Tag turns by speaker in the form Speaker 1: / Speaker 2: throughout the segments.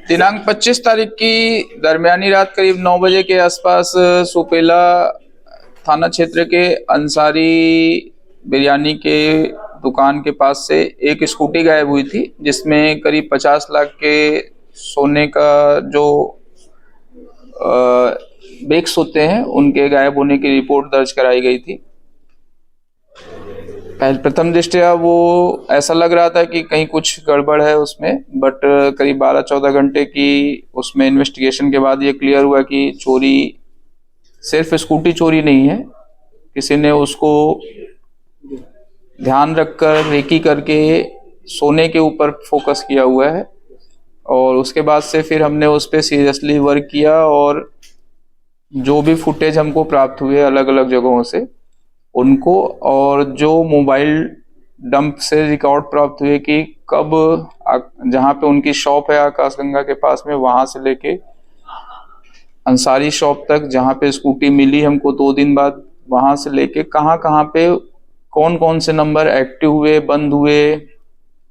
Speaker 1: दिनांक 25 तारीख की दरमियानी रात करीब 9 बजे के आसपास सुपेला थाना क्षेत्र के अंसारी बिरयानी के दुकान के पास से एक स्कूटी गायब हुई थी, जिसमें करीब 50 लाख के सोने का जो बैग्स होते हैं उनके गायब होने की रिपोर्ट दर्ज कराई गई थी। प्रथम दृष्टया वो ऐसा लग रहा था कि कहीं कुछ गड़बड़ है उसमें, बट करीब 12-14 घंटे की उसमें इन्वेस्टिगेशन के बाद ये क्लियर हुआ कि चोरी सिर्फ स्कूटी चोरी नहीं है, किसी ने उसको ध्यान रखकर रेकी करके सोने के ऊपर फोकस किया हुआ है। और उसके बाद से फिर हमने उस पर सीरियसली वर्क किया और जो भी फुटेज हमको प्राप्त हुए अलग अलग जगहों से उनको, और जो मोबाइल डंप से रिकॉर्ड प्राप्त हुए कि कब जहाँ पे उनकी शॉप है आकाशगंगा के पास में, वहां से लेके अंसारी शॉप तक जहाँ पे स्कूटी मिली हमको 2 दिन बाद, वहां से लेके कहाँ कहाँ पे कौन कौन से नंबर एक्टिव हुए, बंद हुए,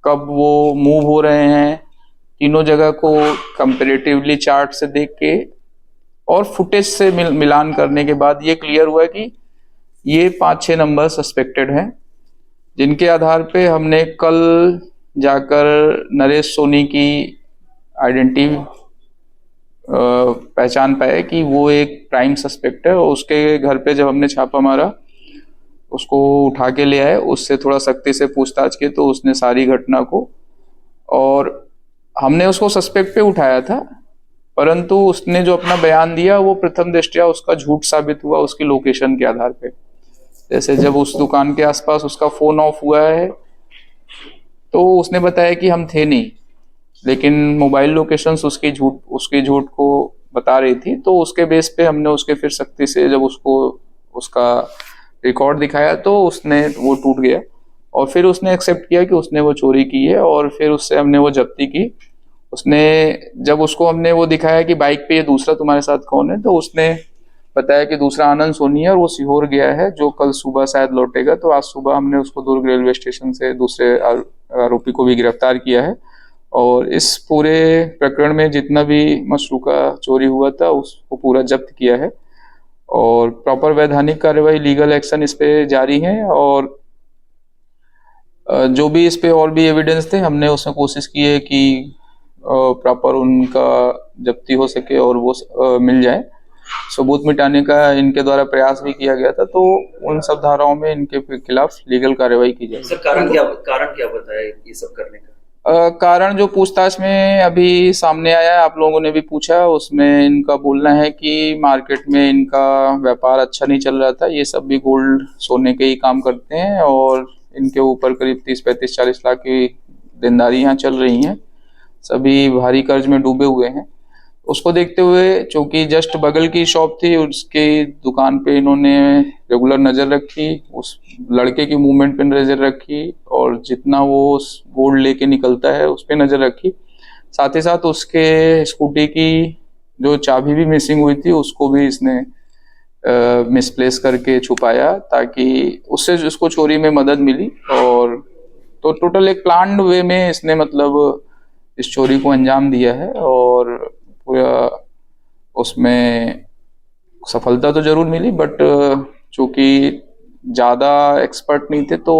Speaker 1: कब वो मूव हो रहे हैं, तीनों जगह को कंपैरेटिवली चार्ट से देख के और फुटेज से मिलान करने के बाद ये क्लियर हुआ कि ये 5-6 नंबर सस्पेक्टेड हैं, जिनके आधार पे हमने कल जाकर नरेश सोनी की आइडेंटिटी पहचान पाए कि वो एक प्राइम सस्पेक्ट है। और उसके घर पे जब हमने छापा मारा, उसको उठा के ले आए, उससे थोड़ा सख्ती से पूछताछ की तो उसने सारी घटना को, और हमने उसको सस्पेक्ट पे उठाया था, परंतु उसने जो अपना बयान दिया वो प्रथम दृष्टया उसका झूठ साबित हुआ उसकी लोकेशन के आधार पे। जैसे जब उस दुकान के आसपास उसका फोन ऑफ हुआ है तो उसने बताया कि हम थे नहीं, लेकिन मोबाइल लोकेशंस उसके झूठ को बता रही थी। तो उसके बेस पे हमने उसके फिर सख्ती से जब उसको उसका रिकॉर्ड दिखाया तो उसने वो टूट गया, और फिर उसने एक्सेप्ट किया कि उसने वो चोरी की है, और फिर उससे हमने वो जब्ती की। उसने जब उसको हमने वो दिखाया कि बाइक पे ये दूसरा तुम्हारे साथ कौन है, तो उसने बताया कि दूसरा आनंद सोनी है और वो सीहोर गया है, जो कल सुबह शायद लौटेगा। तो आज सुबह हमने उसको दुर्ग रेलवे स्टेशन से दूसरे आरोपी को भी गिरफ्तार किया है, और इस पूरे प्रकरण में जितना भी मशरूका चोरी हुआ था उसको पूरा जब्त किया है, और प्रॉपर वैधानिक कार्रवाई लीगल एक्शन इस पे जारी है। और जो भी इस पे और भी एविडेंस थे हमने उसमें कोशिश की है कि प्रॉपर उनका जब्ती हो सके और वो मिल जाए। सबूत मिटाने का इनके द्वारा प्रयास भी किया गया था, तो उन सब धाराओं में इनके खिलाफ लीगल कार्रवाई की जाए।
Speaker 2: सर कारण क्या बताया ये सब करने का?
Speaker 1: कारण जो पूछताछ में अभी सामने आया है, आप लोगों ने भी पूछा, उसमें इनका बोलना है कि मार्केट में इनका व्यापार अच्छा नहीं चल रहा था। ये सब भी गोल्ड सोने के ही काम करते हैं और इनके ऊपर करीब 30-35-40 लाख की देनदारी यहाँ चल रही हैं, सभी भारी कर्ज में डूबे हुए हैं। उसको देखते हुए चूंकि जस्ट बगल की शॉप थी, उसकी दुकान पे इन्होंने रेगुलर नज़र रखी, उस लड़के की मूवमेंट पे नज़र रखी, और जितना वो गोल्ड लेके निकलता है उस पर नज़र रखी। साथ ही साथ उसके स्कूटी की जो चाबी भी मिसिंग हुई थी उसको भी इसने मिसप्लेस करके छुपाया, ताकि उससे उसको चोरी में मदद मिली। और तो टोटल एक प्लान्ड वे में इसने मतलब इस चोरी को अंजाम दिया है, और पूरा उसमें सफलता तो जरूर मिली, बट चूंकि ज़्यादा एक्सपर्ट नहीं थे तो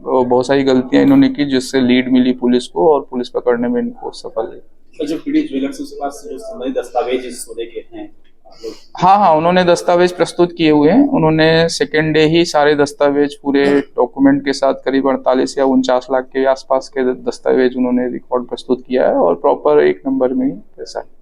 Speaker 1: बहुत सारी गलतियां इन्होंने की, जिससे लीड मिली पुलिस को और पुलिस पकड़ने में इनको सफल हुई।
Speaker 3: जो पीड़ित ज्वेलर्स के पास जो संबंधित दस्तावेज इस सौदे के हैं,
Speaker 1: हाँ, उन्होंने दस्तावेज प्रस्तुत किए हुए हैं। उन्होंने सेकेंड डे ही सारे दस्तावेज पूरे डॉक्यूमेंट के साथ करीब 48 या 49 लाख के आसपास के दस्तावेज उन्होंने रिकॉर्ड प्रस्तुत किया है, और प्रॉपर 1 नंबर में ही पैसा है।